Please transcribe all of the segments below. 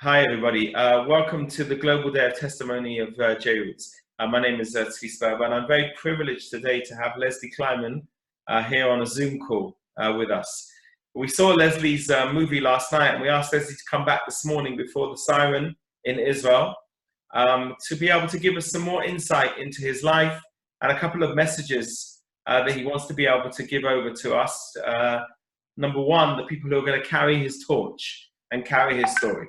Hi, everybody. Welcome to the Global Day of Testimony of JRoots. My name is Tzvi Sperber, and I'm very privileged today to have Leslie Kleinman here on a Zoom call with us. We saw Leslie's movie last night, and we asked Leslie to come back this morning before the siren in Israel to be able to give us some more insight into his life and a couple of messages that he wants to be able to give over to us. Number one, the people who are going to carry his torch and carry his story.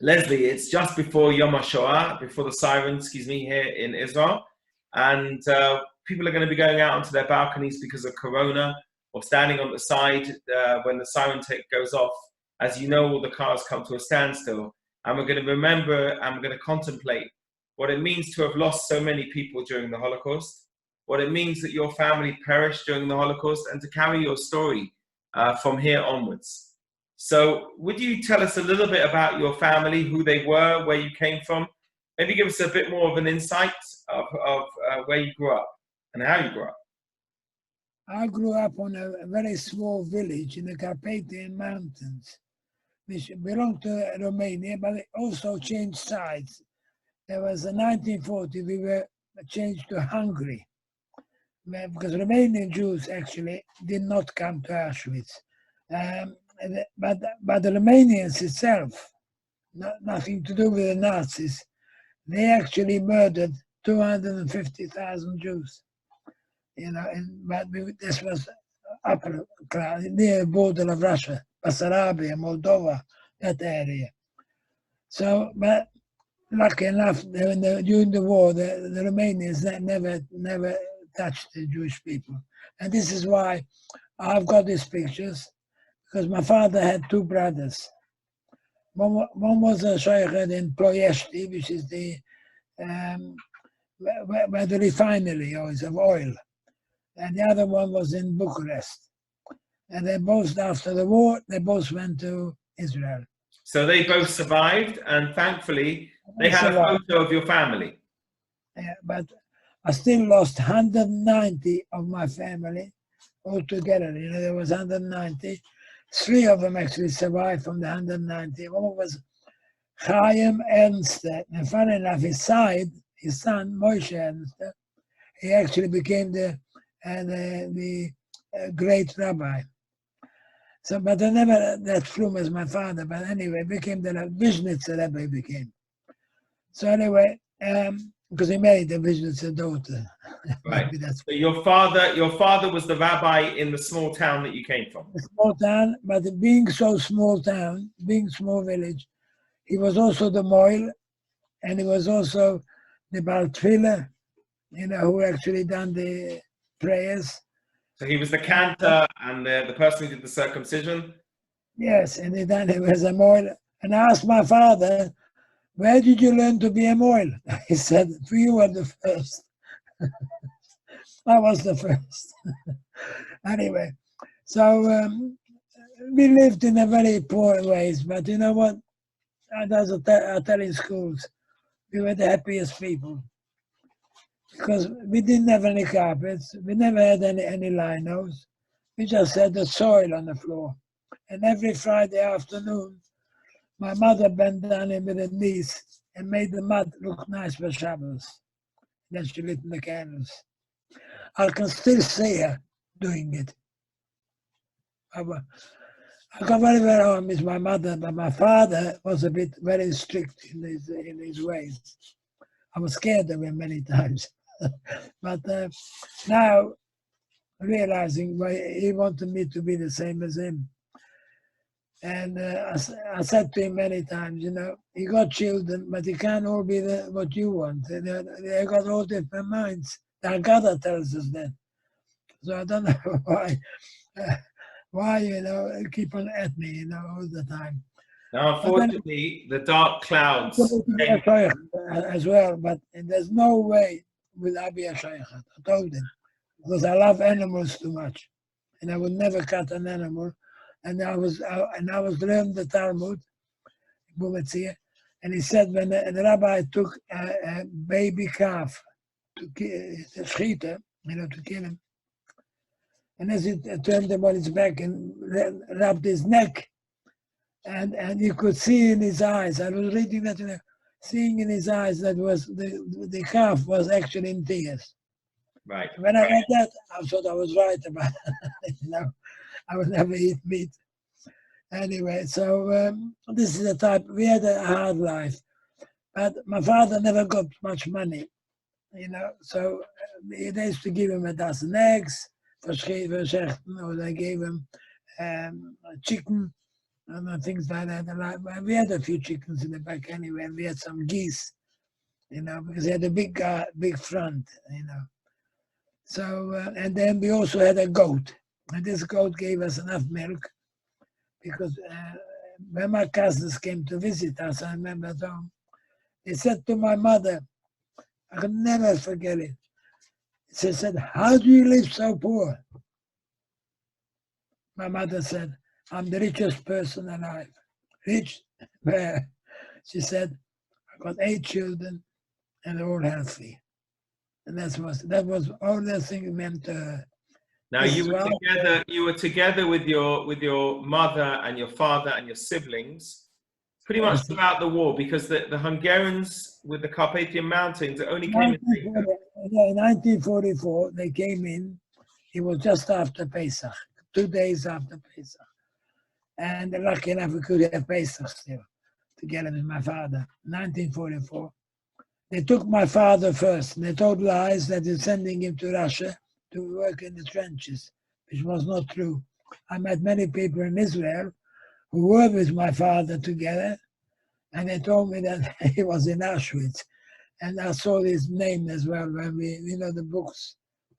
Leslie, it's just before Yom HaShoah, before the siren, here in Israel, and people are going to be going out onto their balconies because of Corona, or standing on the side when the siren goes off. As you know, all the cars come to a standstill, and we're going to remember and we're going to contemplate what it means to have lost so many people during the Holocaust, what it means that your family perished during the Holocaust, and to carry your story from here onwards. So would you tell us a little bit about your family, who they were, where you came from? Maybe give us a bit more of an insight of where you grew up and how you grew up. I grew up on a very small village in the Carpathian Mountains, which belonged to Romania, but it also changed sides. There was in 1940, we were changed to Hungary, because Romanian Jews actually did not come to Auschwitz. But the Romanians itself, nothing to do with the Nazis, they actually murdered 250,000 Jews. But this was upper class, near the border of Russia, Bessarabia, Moldova, that area. So, but lucky enough, during the war, the Romanians never touched the Jewish people. And this is why I've got these pictures, because my father had two brothers. One was a shaykhid in Ploiești, which is the where the refinery is of oil, and the other one was in Bucharest. And they both, after the war, they both went to Israel. So they both survived, and thankfully they had a photo of your family. Yeah, but I still lost 190 of my family altogether. There was 190. 3 of them actually survived from the 190. One was Chaim Ernst, and funny enough, his son, Moshe Ernst, he actually became the great rabbi. So, but I never that flew as my father, but anyway, became the Vishnitzer Rebbe became. So anyway, because he married the Vishnitzer daughter. Right. So your father was the rabbi in the small town that you came from. A small town, but being so small town, being small village, he was also the moil, and he was also the Bar Tefillah, who actually done the prayers. So he was the cantor and the person who did the circumcision? Yes, and he was a moil. And I asked my father, where did you learn to be a moil? He said, you were the first. I was the first. Anyway, so we lived in a very poor ways, but you know what? I tell in schools, we were the happiest people. Because we didn't have any carpets, we never had any linos. We just had the soil on the floor. And every Friday afternoon, my mother bent down in with her knees and made the mud look nice for Shabbos. Then she lit the candles. I can still see her doing it. I got very miss my mother, but my father was a bit very strict in his ways. I was scared of him many times. But now, realizing why he wanted me to be the same as him. And I said to him many times, he got children, but he can't all be what you want. They got all different minds. Our God tells us that. So I don't know why keep on at me, all the time. Now, unfortunately, the dark clouds as well, but there's no way will I be a shaykh. I told him, because I love animals too much, and I would never cut an animal. And I was learning the Talmud, and he said when the rabbi took a baby calf to schieten, to kill him, and as he turned him on his back and rubbed his neck, and you could see in his eyes. I was reading that, seeing in his eyes that was the calf was actually in tears. Right. When I read that, I thought I was right about it. I would never eat meat. Anyway, so this is the type, we had a hard life. But my father never got much money, so they used to give him a dozen eggs, or they gave him chicken, and things like that. And we had a few chickens in the back anyway, and we had some geese, because he had a big front, So, and then we also had a goat, and this goat gave us enough milk, because when my cousins came to visit us, I remember them, they said to my mother, I can never forget it. She said, how do you live so poor? My mother said, I'm the richest person alive. Rich? Where? She said, I got 8 children and they're all healthy. And that was all the thing meant to her. Now you were together with your mother and your father and your siblings pretty much throughout the war, because the Hungarians with the Carpathian Mountains only came in. In 1944, they came in. It was just after Pesach, 2 days after Pesach. And lucky enough, we could have Pesach still, together with my father. 1944. They took my father first. And they told lies that they're sending him to Russia to work in the trenches, which was not true. I met many people in Israel who were with my father together, and they told me that he was in Auschwitz. And I saw his name as well when the books.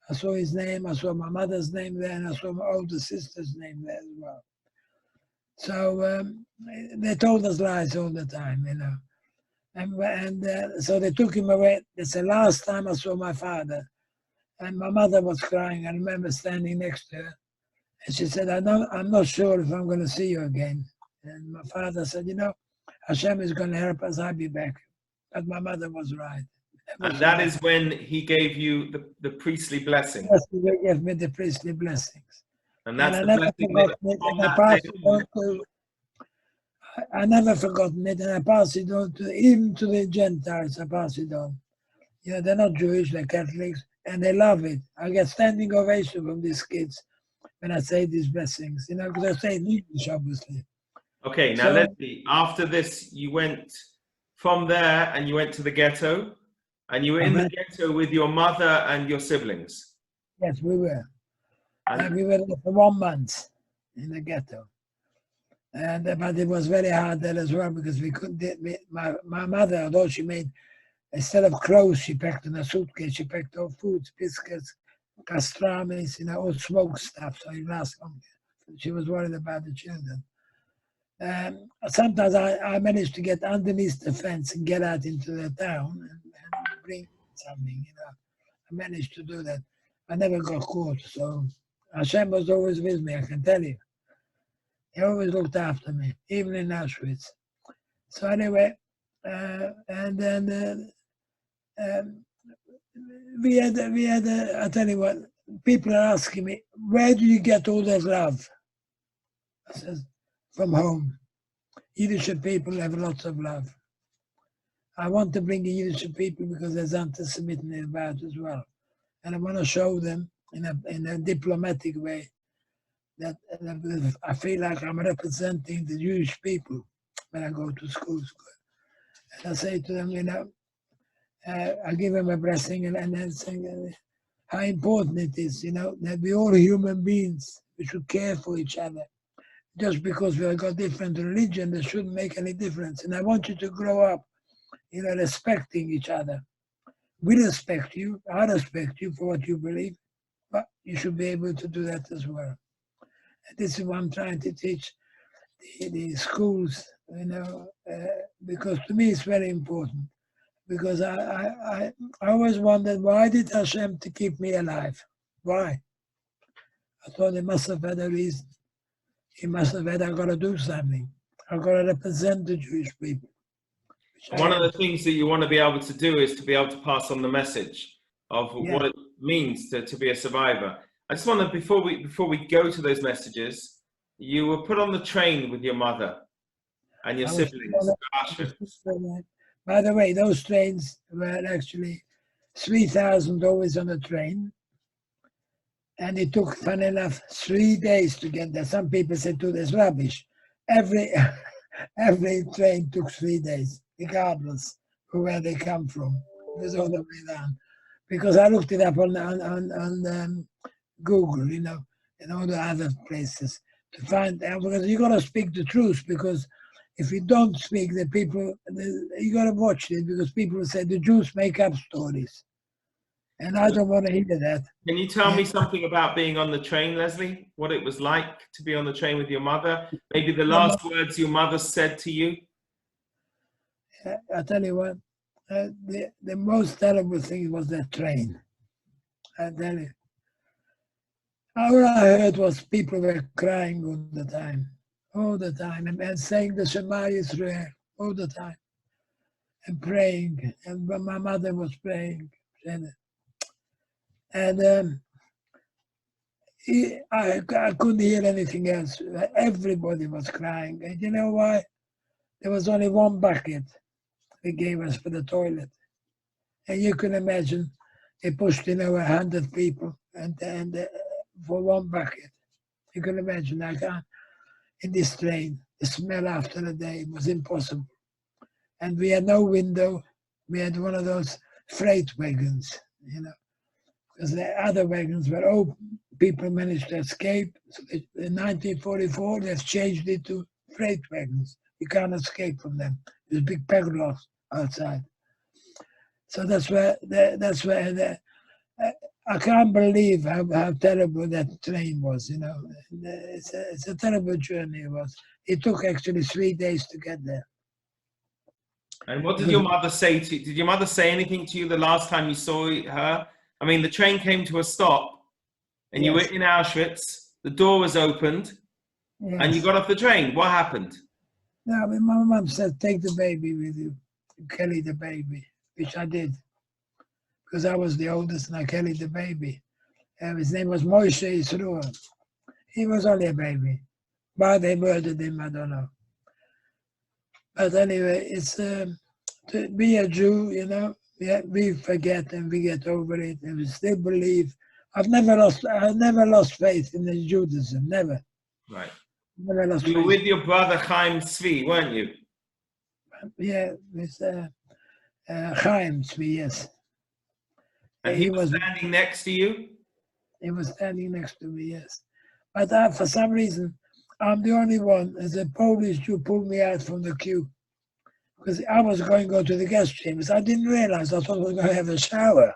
I saw his name, I saw my mother's name there, and I saw my older sister's name there as well. So they told us lies all the time, And so they took him away. That's the last time I saw my father. And my mother was crying. I remember standing next to her. And she said, I'm not sure if I'm going to see you again. And my father said, Hashem is going to help us. I'll be back. But my mother was right. And that is when he gave you the priestly blessing. Yes, he gave me the priestly blessings. And that's and the blessing I never forgotten it, and I pass it on even to the Gentiles. I pass it on. They're not Jewish, they're Catholics, and they love it. I get standing ovation from these kids when I say these blessings, because I say it in English, obviously. Okay, now Leslie, after this, you went from there and you went to the ghetto, and you were in the ghetto with your mother and your siblings. Yes, we were. We were there for 1 month in the ghetto. But it was very hard there as well, because we couldn't. My mother, although she made, instead of clothes, she packed in a suitcase. She packed all foods, biscuits, pastrami's, all smoked stuff, so it lasts longer. She was worried about the children. Sometimes I managed to get underneath the fence and get out into the town and bring something. I managed to do that. I never got caught, so Hashem was always with me. I can tell you. He always looked after me, even in Auschwitz. So anyway, and then we had. I tell you what, people are asking me, where do you get all that love? I says, from home. Yiddish people have lots of love. I want to bring in Yiddish people because there's anti-Semitism about as well, and I want to show them in a diplomatic way that I feel like I'm representing the Jewish people when I go to schools. And I say to them, I give them a blessing and then saying how important it is, that we're all human beings. We should care for each other. Just because we have got different religion, that shouldn't make any difference. And I want you to grow up, respecting each other. We respect you. I respect you for what you believe, but you should be able to do that as well. And this is what I'm trying to teach the schools, because to me it's very important. Because I always wondered, why did Hashem to keep me alive? Why? I thought he must have had a reason. He must have had, I've got to do something. I've got to represent the Jewish people. One of the things that you want to be able to do is to be able to pass on the message of what it means to be a survivor. I just want to, before we go to those messages, you were put on the train with your mother. And your I was siblings to Auschwitz. By the way, those trains were actually 3,000 always on a train. And it took, funny enough, 3 days to get there. Some people said, "Dude, that's rubbish." Every train took 3 days, regardless of where they come from. It was all the way down. Because I looked it up on Google, you know, and all the other places to find out, because you got to speak the truth, because if you don't speak, you got to watch it, because people say the Jews make up stories. And I don't want to hear that. Can you tell me something about being on the train, Leslie? What it was like to be on the train with your mother? Maybe the last words your mother said to you? I tell you what, the most terrible thing was that train. I tell you. All I heard was people were crying all the time, and saying the Shema Yisrael all the time, and praying, and my mother was praying. And I couldn't hear anything else. Everybody was crying. And you know why? There was only one bucket they gave us for the toilet. And you can imagine, they pushed in over 100 people and for one bucket. You can imagine, I can't, in this train, the smell after the day was impossible. And we had no window. We had one of those freight wagons, you know, because the other wagons were open. People managed to escape. So in 1944, they've changed it to freight wagons. You can't escape from them. There's big padlocks outside. So that's where I can't believe how terrible that train was, you know. It's a terrible journey it was. It took actually 3 days to get there. And what did your mother say to you? Did your mother say anything to you the last time you saw her? I mean, the train came to a stop and you were in Auschwitz, the door was opened and you got off the train. What happened? No, I mean, my mom said, "Take the baby with you, carry the baby," which I did. Because I was the oldest and I carried the baby. His name was Moshe Yisroel. He was only a baby. Why they murdered him, I don't know. But anyway, it's to be a Jew, you know, we forget and we get over it and we still believe. I've never lost faith in the Judaism, never. Right. Never lost You were faith. with your brother Chaim Tzvi, weren't you? Yeah, with Chaim Tzvi, yes. And he was standing next to you? He was standing next to me, yes. But for some reason, I'm the only one, as a Polish Jew, pulled me out from the queue. Because I was going to go to the guest chambers. I didn't realize, I thought I was going to have a shower.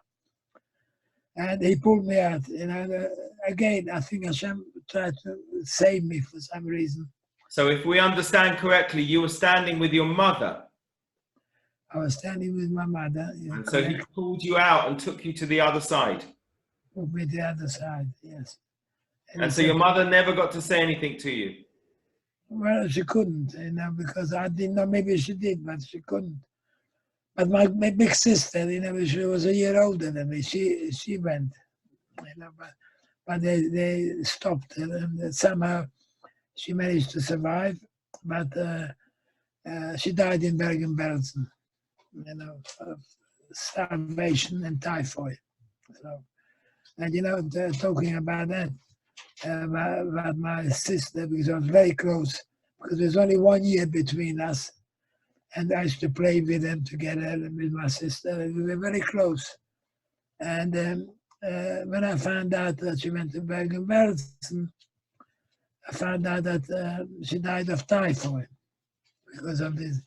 And he pulled me out. And again, I think Hashem tried to save me for some reason. So if we understand correctly, you were standing with your mother. I was standing with my mother. And so he pulled you out and took you to the other side. Took me to the other side, yes. And so your mother never got to say anything to you? Well, she couldn't, you know, because I didn't know, maybe she did, but she couldn't. But my big sister, you know, she was a year older than me. She went, you know, but they stopped her, and somehow she managed to survive. But she died in Bergen-Belsen, you know, of starvation and typhoid. So, and you know, talking about that, about my sister, because I was very close, because there's only 1 year between us. And I used to play with them together, with my sister. We were very close. And when I found out that she went to Bergen-Belsen, I found out that she died of typhoid because of this.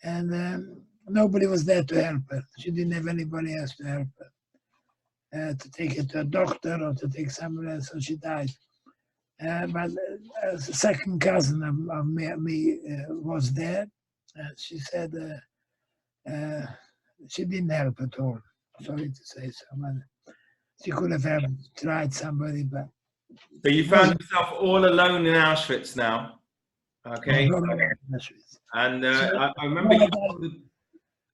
And nobody was there to help her. She didn't have anybody else to help her, to take her to a doctor or to take somewhere else, so she died. But a second cousin of me was there. She said she didn't help at all. Sorry to say so. She could have tried somebody, but... So you found yourself all alone in Auschwitz now, okay? And I remember you told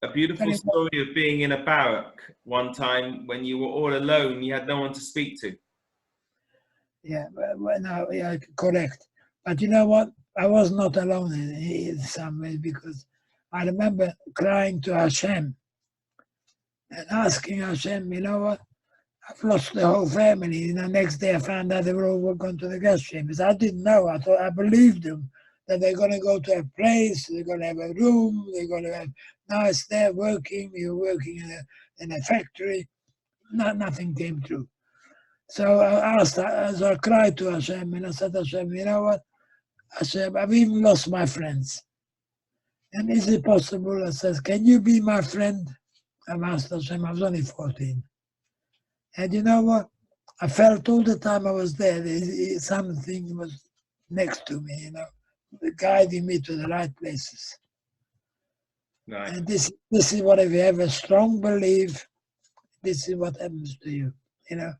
a beautiful story of being in a barrack one time when you were all alone, you had no one to speak to. Yeah, well, no, yeah, correct. But you know what? I was not alone in some ways, because I remember crying to Hashem and asking Hashem, you know what? I've lost the whole family. You know, next day I found out they were all gone to the gas chambers. I didn't know. I thought, I believed them that they're going to go to a place, they're going to have a room, they're going to have nice there working. You're working in a factory. Nothing came true. So I asked, as I cried to Hashem, and I said, Hashem, you know what? Hashem, I've even lost my friends. And is it possible? I says, can you be my friend? I've asked Hashem, I was only 14. And you know what? I felt all the time I was there, something was next to me, you know, guiding me to the right places. Right. And this is what, if you have a strong belief, this is what happens to you, you know.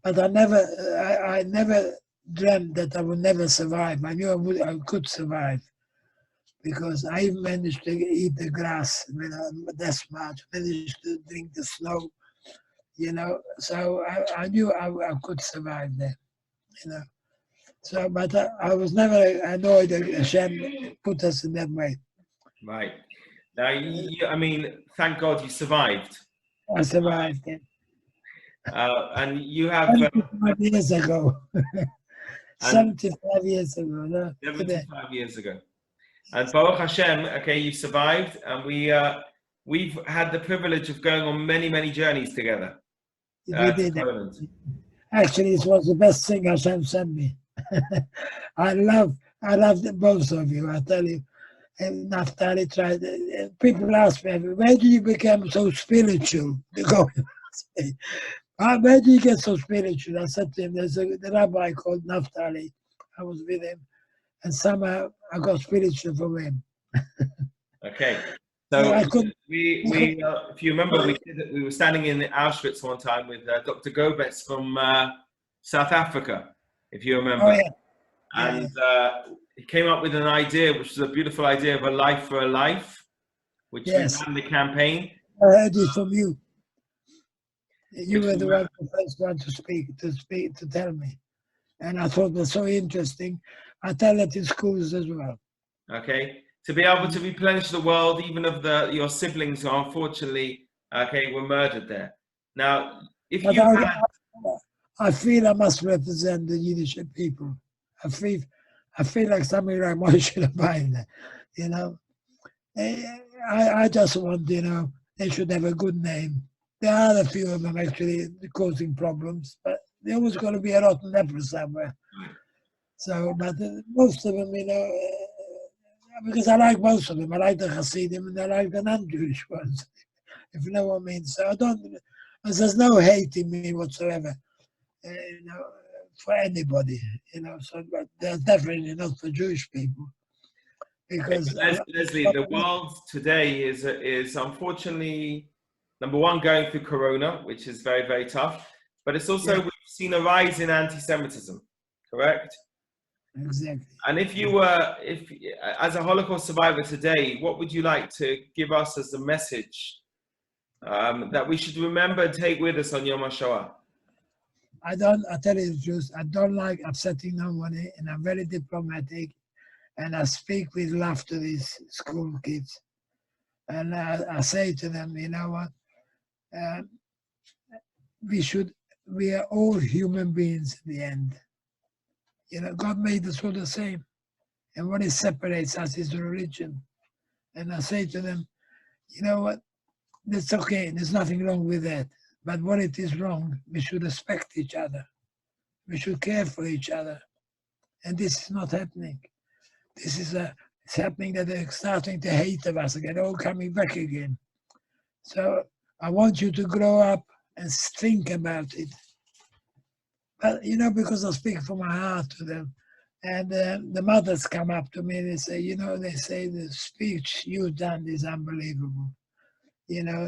But I never dreamt that I would never survive. I knew I could survive, because I managed to eat the grass, you know, that's much, managed to drink the snow, you know. So I knew I could survive there, you know. So, but I was never annoyed that Hashem put us in that way. Right. Now, I mean, thank God you survived. I survived it. And you have 75 years ago. 75 years ago. No? 75 years ago. And Baruch Hashem, okay, you survived, and we've had the privilege of going on many, many journeys together. We did. Actually, it was the best thing Hashem sent me. I love both of you, I tell you. And Naftali tried. People ask me, where do you become so spiritual? They go, where do you get so spiritual? I said to him, there's the rabbi called Naftali. I was with him, and somehow I got spiritual from him. Okay. So if you remember, we were standing in Auschwitz one time with Dr. Gobetz from South Africa, if you remember. Oh, yeah. And he came up with an idea, which was a beautiful idea of a life for a life, which we ran the campaign. I heard it from you. You were the one, the first one to tell me. And I thought it was so interesting. I tell it in schools as well. Okay. To be able to replenish the world, even of your siblings who unfortunately, were murdered there. Now, if you I feel I must represent the Yiddish people. I feel like something like Moshe Rabbeinu, you know. I just want, you know, they should have a good name. There are a few of them actually causing problems, but there always going to be a rotten apple somewhere. So, but most of them, you know, because I like most of them. I like the Hasidim and I like the non-Jewish ones, if you know what I mean. So there's no hate in me whatsoever, you know, for anybody, you know. So, but there's definitely not for Jewish people. Because Leslie, the world today is unfortunately, number one, going through Corona, which is very, very tough. But it's also, we've seen a rise in anti-Semitism, correct? Exactly. And if as a Holocaust survivor today, what would you like to give us as a message that we should remember and take with us on Yom HaShoah? I tell you the truth, I don't like upsetting nobody, and I'm very diplomatic, and I speak with love to these school kids. And I say to them, you know what, we are all human beings in the end. You know, God made us all the same. And what separates us is religion. And I say to them, you know what, that's okay, there's nothing wrong with that. But when it is wrong, we should respect each other. We should care for each other. And this is not happening. This is it's happening that they're starting to hate of us again, all coming back again. So I want you to grow up and think about it. But, you know, because I speak from my heart to them. And the mothers come up to me, they say, you know, the speech you've done is unbelievable. You know,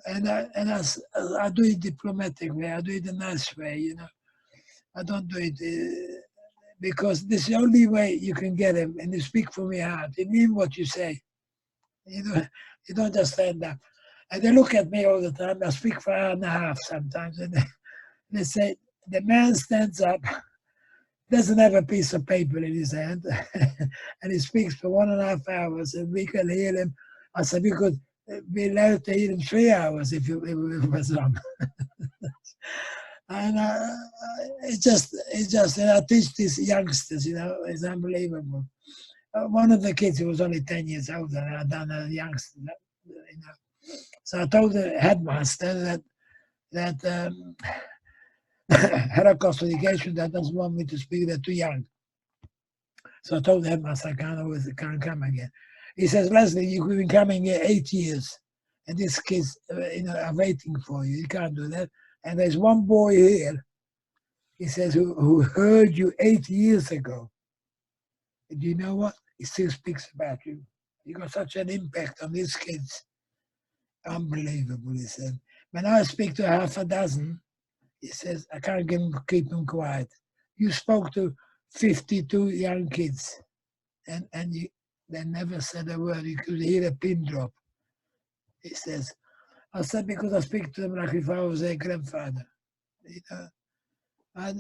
and I do it diplomatic way, I do it a nice way, you know. I don't do it because this is the only way you can get them, and you speak from your heart. You mean what you say. You don't just stand up. And they look at me all the time. I speak for an hour and a half sometimes, and they say, the man stands up doesn't have a piece of paper in his hand, and he speaks for 1.5 hours, and we can hear him. I said we could be allowed to hear him 3 hours if it was on. And it's just, I teach these youngsters, it's unbelievable. One of the kids who was only 10 years old, and I done a youngster, So I told the headmaster that Holocaust education that doesn't want me to speak, they're too young. So I told the headmaster I can't come again. He says, Leslie, you've been coming here 8 years, and these kids are waiting for you. You can't do that. And there's one boy here, he says, who heard you 8 years ago. And you know what? He still speaks about you. You got such an impact on these kids. Unbelievable, he said. When I speak to half a dozen, he says, I can't keep them quiet. You spoke to 52 young kids, and they never said a word. You could hear a pin drop. He says, I said, because I speak to them like if I was their grandfather. That's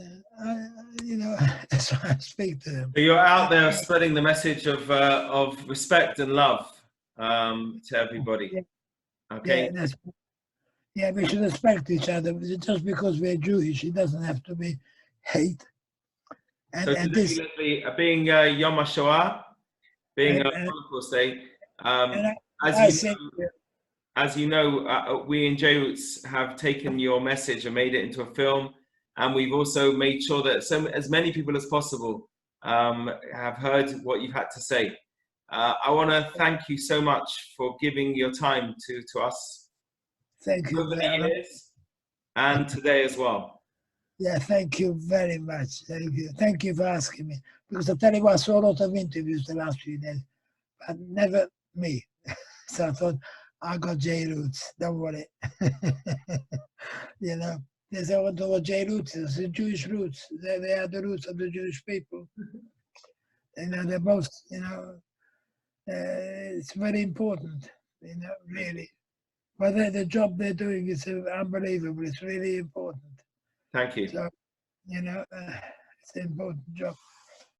why I speak to them. So you're out there spreading the message of respect and love to everybody. Yeah. Okay. Yeah, we should respect each other. Just because we're Jewish, it doesn't have to be hate. So today, Leslie, being Yom HaShoah, being a Holocaust Day, as you know, we in JRoots have taken your message and made it into a film, and we've also made sure that as many people as possible have heard what you've had to say. I want to thank you so much for giving your time to us. Thank you. Over the years and today as well. Yeah, thank you very much. Thank you for asking me. Because I tell you what, I saw a lot of interviews the last few days, but never me. So I thought, I got JRoots, don't worry. They say, I want to know what JRoots is. The Jewish roots. They are the roots of the Jewish people. They're both, it's very important, really. But the job they're doing is unbelievable. It's really important. Thank you. So, it's an important job.